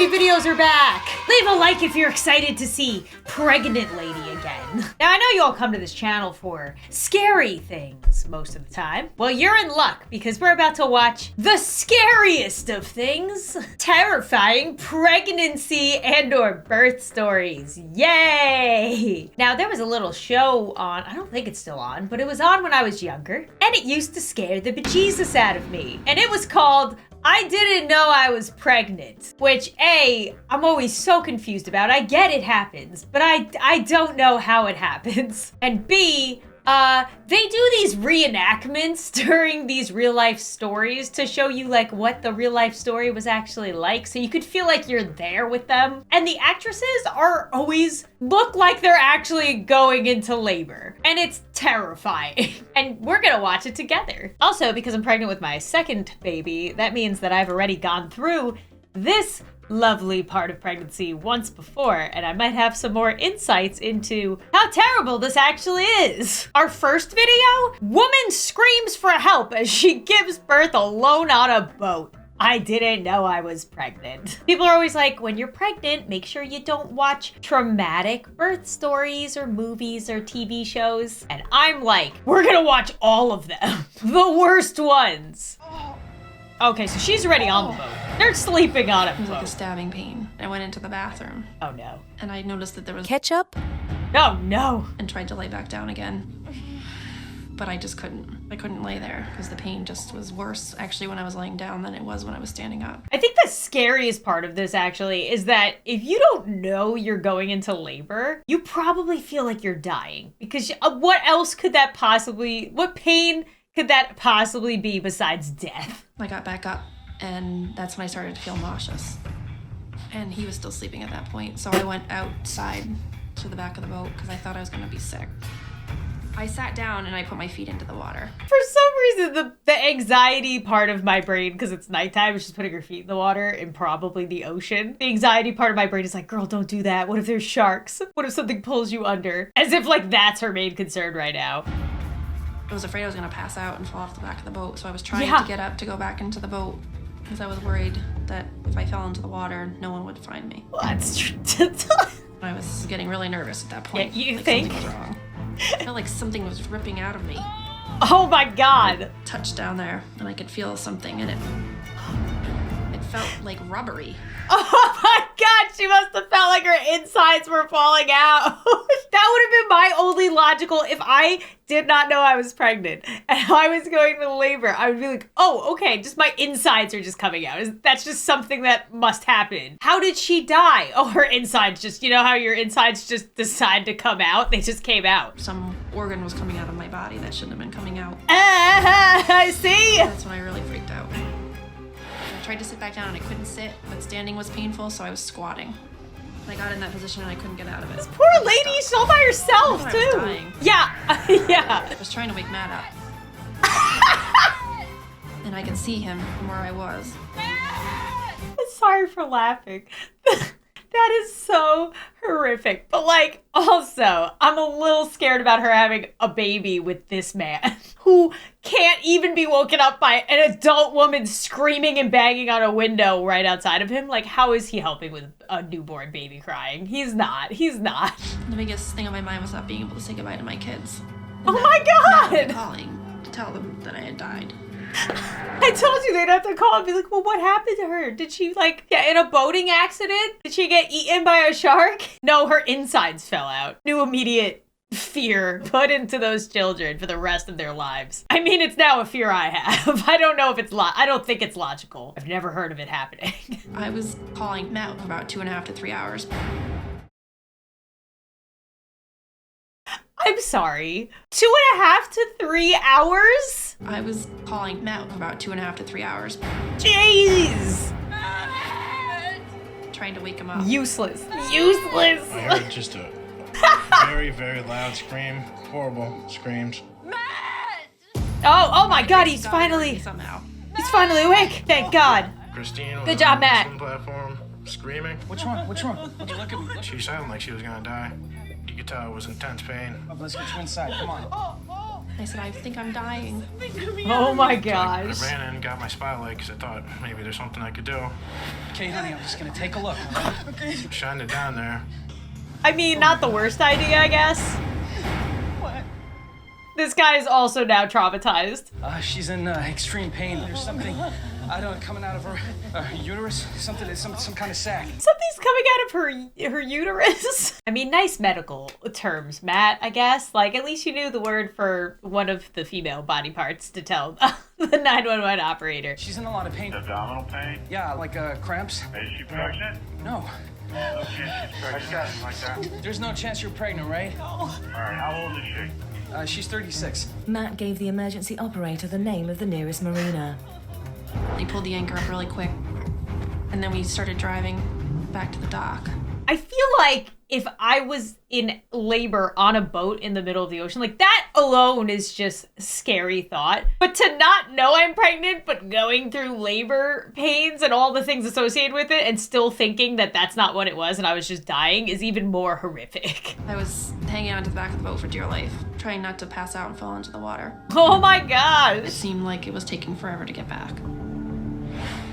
Lady videos are back! Leave a like if you're excited to see Pregnant Lady again. Now, I know you all come to this channel for scary things most of the time. Well, you're in luck because we're about to watch the scariest of things. Terrifying pregnancy and/or birth stories. Yay! Now, there was a little show on, I don't think it's still on, but it was on when I was younger, and it used to scare the bejesus out of me. And it was called I Didn't Know I Was Pregnant, which A, I'm always so confused about. I get it happens, but I don't know how it happens. And B, they do these reenactments during these real life stories to show you like what the real life story was actually like, so you could feel like you're there with them. And the actresses are always look like they're actually going into labor, and it's terrifying. And we're gonna watch it together. Also, because I'm pregnant with my second baby, that means that I've already gone through this lovely part of pregnancy once before, and I might have some more insights into how terrible this actually is. Our first video, woman screams for help as she gives birth alone on a boat. I didn't know I was pregnant. People are always like, when you're pregnant, make sure you don't watch traumatic birth stories or movies or TV shows. And I'm like, we're gonna watch all of them. The worst ones. Okay, so she's already on the boat. They're sleeping on it. It was like a stabbing pain. I went into the bathroom. Oh no. And I noticed that there was ketchup. Oh no. And tried to lay back down again. But I just couldn't. I couldn't lay there because the pain just was worse actually when I was laying down than it was when I was standing up. I think the scariest part of this actually is that if you don't know you're going into labor, you probably feel like you're dying, because what else could that possibly, what pain could that possibly be besides death? I got back up, and that's when I started to feel nauseous. And he was still sleeping at that point, so I went outside to the back of the boat because I thought I was gonna be sick. I sat down and I put my feet into the water. For some reason, the anxiety part of my brain, because it's nighttime, is just putting her feet in the water and probably the ocean. The anxiety part of my brain is like, girl, don't do that. What if there's sharks? What if something pulls you under? As if like that's her main concern right now. I was afraid I was gonna pass out and fall off the back of the boat, so I was trying to get up to go back into the boat because I was worried that if I fell into the water, no one would find me. Well, that's true. I was getting really nervous at that point. Yeah, you like think? Something was wrong. I felt like something was ripping out of me. Oh my God. I touched down there and I could feel something in it. It felt like rubbery. Oh my God, she must have felt like her insides were falling out. That would have been my only logical, if I did not know I was pregnant and I was going to labor, I would be like, oh, okay, just my insides are just coming out. That's just something that must happen. How did she die? Oh, her insides just, you know how your insides just decide to come out? They just came out. Some organ was coming out of my body that shouldn't have been coming out. I see. That's when I really freaked out. I tried to sit back down and I couldn't sit, but standing was painful, so I was squatting. I got in that position and I couldn't get out of it. This poor lady, she's all by herself, I too. was dying. Yeah, yeah. I was trying to wake Matt up. And I could see him from where I was. Sorry for laughing. That is so horrific. But like, also, I'm a little scared about her having a baby with this man who can't even be woken up by an adult woman screaming and banging on a window right outside of him. Like, how is he helping with a newborn baby crying? He's not. The biggest thing on my mind was not being able to say goodbye to my kids. Oh my God! Matt calling to tell them that I had died. I told you they'd have to call and be like, well, what happened to her? Did she like get in a boating accident? Did she get eaten by a shark? No, her insides fell out. New immediate fear put into those children for the rest of their lives. I mean, it's now a fear I have. I don't know if it's I don't think it's logical. I've never heard of it happening. I was calling Matt for about 2.5 to 3 hours. I'm sorry. 2.5 to 3 hours? I was calling Matt for about 2.5 to 3 hours. Jeez. Trying to wake him up. Useless. I heard just a very, very loud scream. Horrible screams. Oh my God, he's finally awake. Thank God. Christine was Good job, on Matt. the platform screaming. What's wrong? Look at me. She sounded like she was gonna die. You could tell it was intense pain. Let's get you inside. Come on. I said, I think I'm dying. Oh my I gosh. ran in and got my spotlight because I thought maybe there's something I could do. Okay, honey, I'm just gonna take a look. All right? Okay. Shined it down there. I mean, not the worst idea, I guess. What? This guy is also now traumatized. She's in extreme pain. There's something, I don't know, coming out of her uterus. Something, some kind of sac. Something's coming out of her uterus. I mean, nice medical terms, Matt, I guess. Like, at least you knew the word for one of the female body parts to tell the 911 operator. She's in a lot of pain. Abdominal pain? Yeah, like cramps. Is she pregnant? No. No chance she's pregnant. Like that. There's no chance you're pregnant, right? Alright, how old is she? She's 36. Matt gave the emergency operator the name of the nearest marina. They pulled the anchor up really quick, and then we started driving back to the dock. I feel like if I was in labor on a boat in the middle of the ocean, like that alone is just a scary thought. But to not know I'm pregnant, but going through labor pains and all the things associated with it and still thinking that that's not what it was and I was just dying is even more horrific. I was hanging onto the back of the boat for dear life, trying not to pass out and fall into the water. Oh my It gosh. seemed like it was taking forever to get back.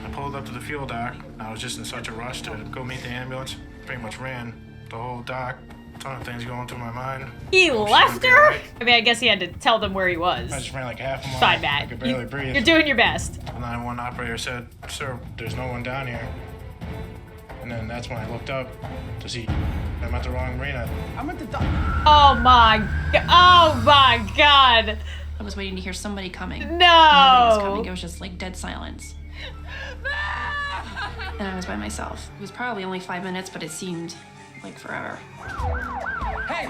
I pulled up to the fuel dock. I was just in such a rush to go meet the ambulance. Pretty much ran the whole dock. A ton of things going through my mind. He Hope she left would be her? alright. I mean, I guess he had to tell them where he was. I just ran like half a mile. Fine, I Matt. could barely breathe. You're doing your best. The 911 operator said, "Sir, there's no one down here." And then that's when I looked up to see I'm at the wrong marina. I'm at the dock. Oh my God. I was waiting to hear somebody coming. Nobody was coming. It No. was just like dead silence. And I was by myself. It was probably only 5 minutes, but it seemed like forever. Hey!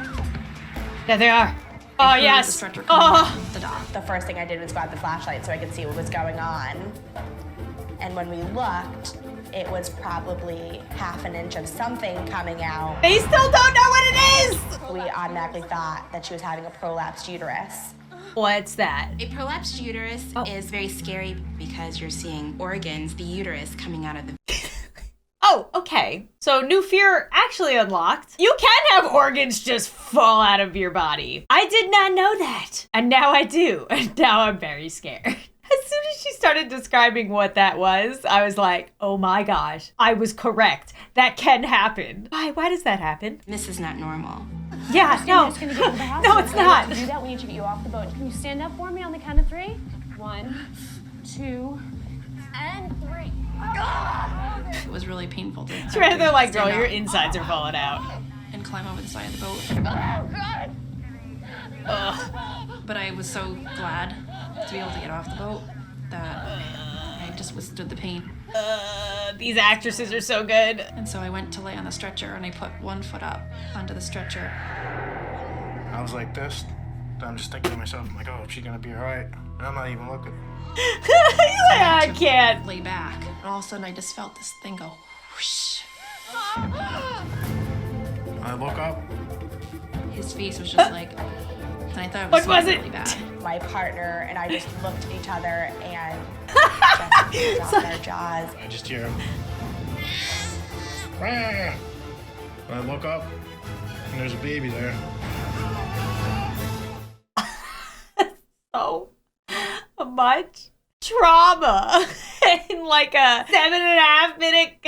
There they are. Oh, I heard the yes. stretcher coming Oh. off the dock. The first thing I did was grab the flashlight so I could see what was going on. And when we looked, it was probably half an inch of something coming out. They still don't know what it is. We automatically thought that she was having a prolapsed uterus. What's that? A prolapsed uterus is very scary because you're seeing organs, the uterus, coming out of the... Oh, okay. So new fear actually unlocked. You can have organs just fall out of your body. I did not know that. And now I do. And now I'm very scared. As soon as she started describing what that was, I was like, oh my gosh, I was correct. That can happen. Why does that happen? This is not normal. Yeah, no. No, it's not. To do that, we need to get you off the boat. Can you stand up for me on the count of 3? 1, 2, and 3. It was really painful to It's right there like, girl, stand your up insides are falling out. and climb over the side of the boat. But I was so glad to be able to get off the boat that I just withstood the pain. These actresses are so good. And so I went to lay on the stretcher and I put one foot up onto the stretcher. I was like this. I'm just thinking to myself, I'm like, oh, is she gonna be alright? And I'm not even looking. He's like, I can't. Lay back. And all of a sudden I just felt this thing go whoosh. I look up. His face was just like, and I thought it What was really it? bad. My partner and I just looked at each other and just dropped our jaws. I just hear him. And I look up, and there's a baby there. So much trauma in like a 7.5 minute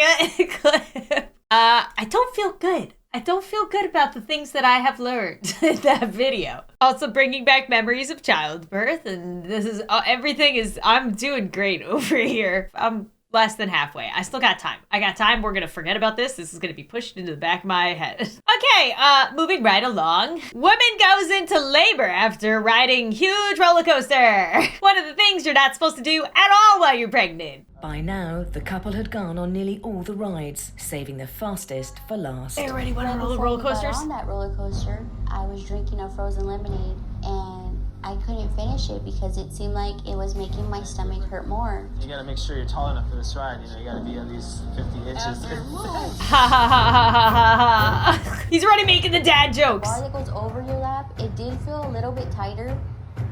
clip. I don't feel good. I don't feel good about the things that I have learned in that video. Also bringing back memories of childbirth, and this is everything is, I'm doing great over here. I'm less than halfway. I still got time. I got time. We're gonna forget about this. This is gonna be pushed into the back of my head. Okay, moving right along. Woman goes into labor after riding huge roller coaster. One of the things you're not supposed to do at all while you're pregnant. By now, the couple had gone on nearly all the rides, saving the fastest for last. They already went on all the Before roller we got coasters. on that roller coaster, I was drinking a frozen lemonade and I couldn't finish it because it seemed like it was making my stomach hurt more. You gotta make sure you're tall enough for this ride. You know, you gotta be at least 50 inches. Ha ha ha ha ha ha. He's already making the dad jokes. While it goes over your lap, it did feel a little bit tighter,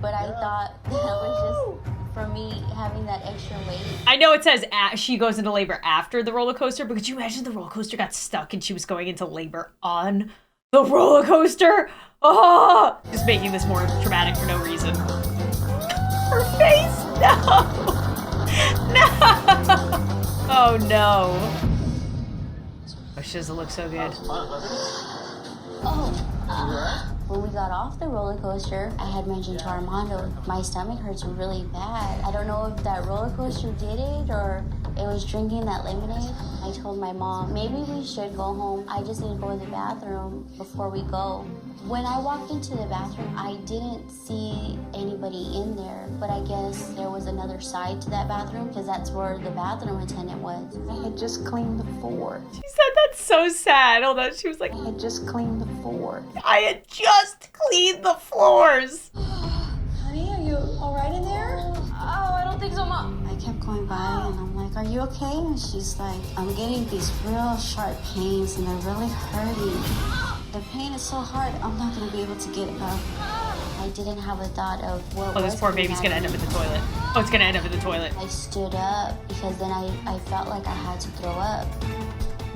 but I thought that was just from me having that extra weight. I know it says she goes into labor after the roller coaster, but could you imagine the roller coaster got stuck and she was going into labor on The roller coaster? Oh! Just making this more traumatic for no reason. Her face? No! No! Oh no. Oh, she doesn't look so good. When we got off the roller coaster, I had mentioned to Armando, my stomach hurts really bad. I don't know if that roller coaster did it or it was drinking that lemonade. I told my mom, maybe we should go home. I just need to go to the bathroom before we go. When I walked into the bathroom, I didn't see anybody in there, but I guess there was another side to that bathroom because that's where the bathroom attendant was. I had just cleaned the floor. She said that's so sad. Hold on, she was like, I had just cleaned the floor. I had just cleaned the floors. Honey, are you all right in there? Oh, I don't think so, Mom. I kept going by and I'm like, are you okay? And she's like, I'm getting these real sharp pains and they're really hurting. The pain is so hard, I'm not gonna be able to get up. I didn't have a thought of what Oh, this poor baby's gonna end up in the toilet. Oh, it's gonna end up in the toilet. I stood up because then I felt like I had to throw up.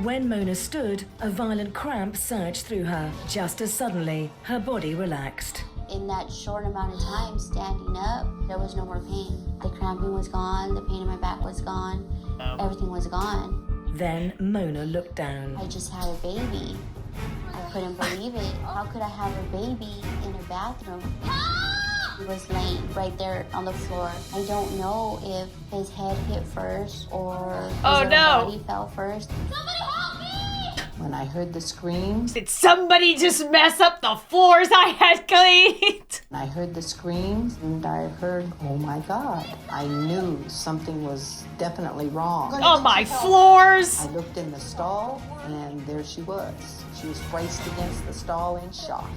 When Mona stood, a violent cramp surged through her. Just as suddenly, her body relaxed. In that short amount of time standing up, there was no more pain. The cramping was gone, the pain in my back was gone, everything was gone. Then Mona looked down. I just had a baby. I couldn't believe it. How could I have a baby in a bathroom? He was laying right there on the floor. I don't know if his head hit first or his body fell first. Somebody help me! When I heard the screams, Did somebody just mess up the floors I had cleaned? I heard the screams, and I heard, oh my God. I knew something was definitely wrong. Oh, my floors! I looked in the stall, and there she was. She was braced against the stall in shock.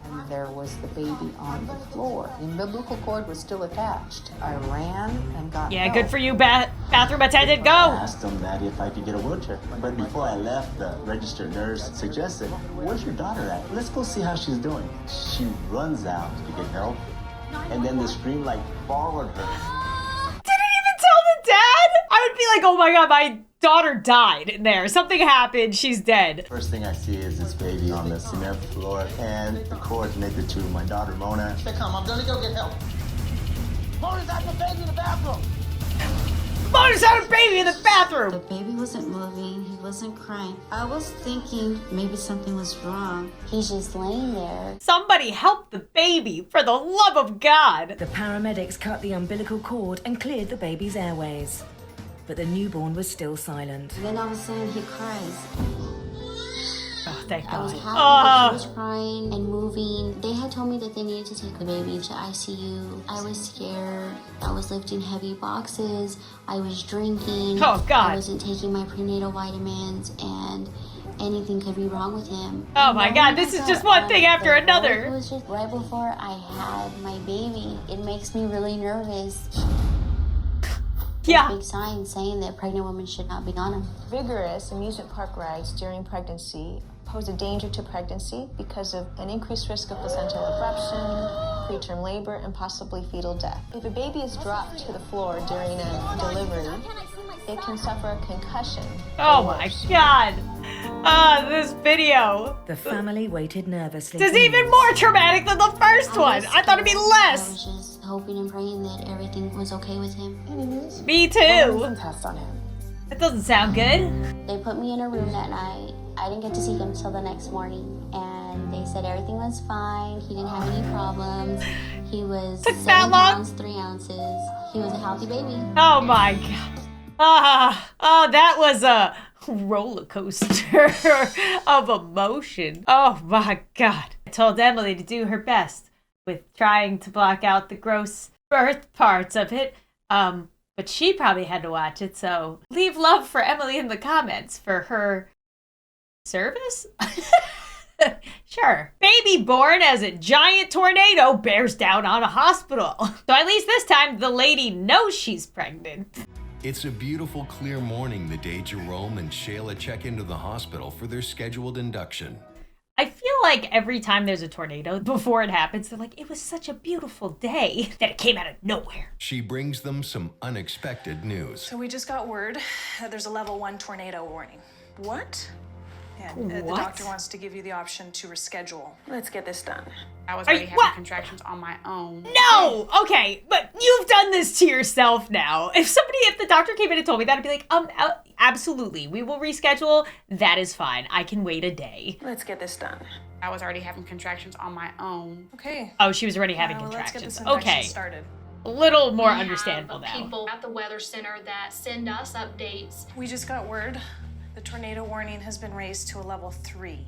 And there was the baby on the floor. The umbilical cord was still attached. I ran and got Yeah, help. good for you, bathroom attendant, I go! asked them that if I could get a wheelchair. But before I left, the registered nurse suggested, where's your daughter at? Let's go see how she's doing. She runs out to get help. And then the scream like followed her. Didn't even tell the dad? I would be like, oh my God, my daughter died in there. Something happened, she's dead. First thing I see is this baby on the cement floor and the cord connected to my daughter, Mona. Hey, come, I'm gonna go get help. Mona's at the baby in the bathroom. Mona's had a baby in the The bathroom! baby wasn't moving, he wasn't crying. I was thinking maybe something was wrong. He's just laying there. Somebody help the baby, for the love of God! The paramedics cut the umbilical cord and cleared the baby's airways. But the newborn was still silent. Then all of a sudden he cries. Oh, thank I was God. happy that he was crying and moving. They had told me that they needed to take the baby to ICU. I was scared. I was lifting heavy boxes. I was drinking. Oh, God. I wasn't taking my prenatal vitamins and anything could be wrong with him. Oh my God, this is just one thing after another. It was just right before I had my baby. It makes me really nervous. Yeah. Big sign saying that pregnant women should not be on them. Vigorous amusement park rides during pregnancy pose a danger to pregnancy because of an increased risk of placental abruption, preterm labor, and possibly fetal death. If a baby is dropped to the floor during a delivery, it can suffer a concussion. Oh my God. This video. The family waited nervously. This is even more traumatic than the first one. I thought it'd be I less. was just hoping and praying that everything was okay with him. Me too. Test on him. That doesn't sound good. They put me in a room that night. I didn't get to see him until the next morning. And they said everything was fine. He didn't have any problems. He was Took 7 that long? pounds, 3 ounces. He was a healthy baby. Oh my God. That was a roller coaster of emotion. Oh my God. I told Emily to do her best with trying to block out the gross birth parts of it. But she probably had to watch it, so leave love for Emily in the comments for her service? Sure. Baby born as a giant tornado bears down on a hospital. So at least this time, the lady knows she's pregnant. It's a beautiful, clear morning the day Jerome and Shayla check into the hospital for their scheduled induction. I feel like every time there's a tornado, before it happens, they're like, it was such a beautiful day that it came out of nowhere. She brings them some unexpected news. So we just got word that there's a level 1 tornado warning. What? And the What? doctor wants to give you the option to reschedule. Let's get this done. I was Are already you- having what? contractions on my own. No! Okay, but you've done this to yourself now. If the doctor came in and told me that, I'd be like, absolutely, we will reschedule. That is fine. I can wait a day. Let's get this done. I was already having contractions on my own. Okay. Oh, she was already having Let's get contractions. this infection Okay. started. A little more We have understandable now. people at the weather center that send us updates. We just got word. The tornado warning has been raised to a level 3.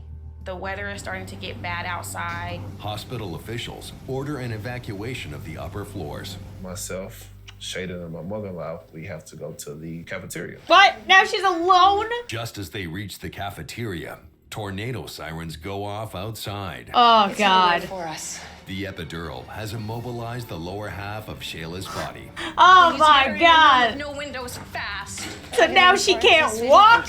The weather is starting to get bad outside. Hospital officials order an evacuation of the upper floors. Myself, Shada, and my mother-in-law, we have to go to the cafeteria. What? Now she's alone? Just as they reach the cafeteria, tornado sirens go off outside. Oh, God. For us. The epidural has immobilized the lower half of Shayla's body. Oh, my God. No windows fast. So now she can't walk?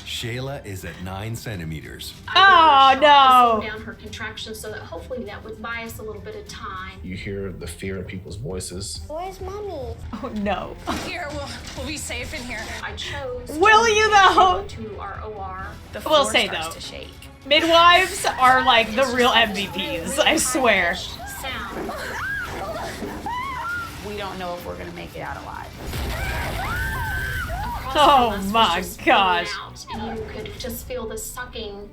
Shayla is at 9 centimeters. Oh, no. Slow down her contractions so that hopefully that would buy us a little bit of time. You hear the fear in people's voices. Where's mommy? Oh, no. Here, we'll be safe in here. I chose Will you, though? to go to our OR. The We'll floor say, starts though. to shake. Midwives are like the real MVPs, I swear. Sound. We don't know if we're gonna make it out alive. Oh my gosh. And you could just feel the sucking.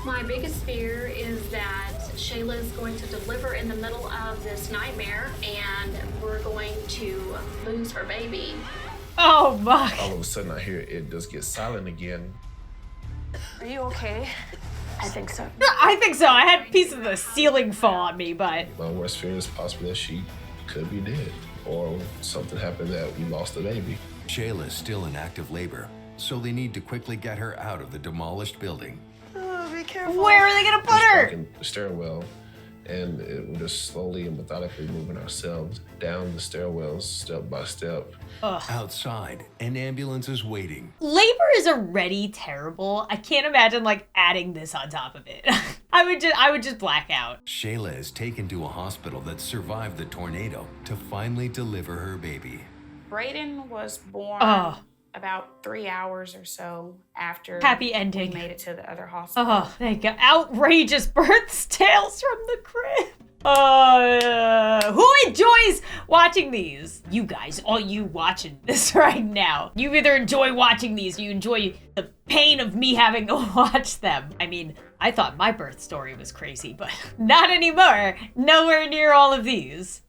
My biggest fear is that Shayla is going to deliver in the middle of this nightmare and we're going to lose her baby. Oh my. All of a sudden, I hear it just get silent again. Are you okay? I think so. I think so. I had a piece of the ceiling fall on me, but My worst fear is possibly that she could be dead, or something happened that we lost the baby. Shayla is still in active labor, so they need to quickly get her out of the demolished building. Oh, be careful. where are they gonna put Just her? walking the stairwell, and we're just slowly and methodically moving ourselves down the stairwells, step by step. Outside, an ambulance is waiting. Labor is already terrible. I can't imagine like adding this on top of it. I would just black out. Shayla is taken to a hospital that survived the tornado to finally deliver her baby. Brayden was born Oh. about 3 hours or so after Happy ending. we made it to the other hospital. Oh, thank God. Outrageous births, tales from the crib. Who enjoys watching these? You guys, all you watching this right now. You either enjoy watching these, or you enjoy the pain of me having to watch them. I mean, I thought my birth story was crazy, but not anymore. Nowhere near all of these.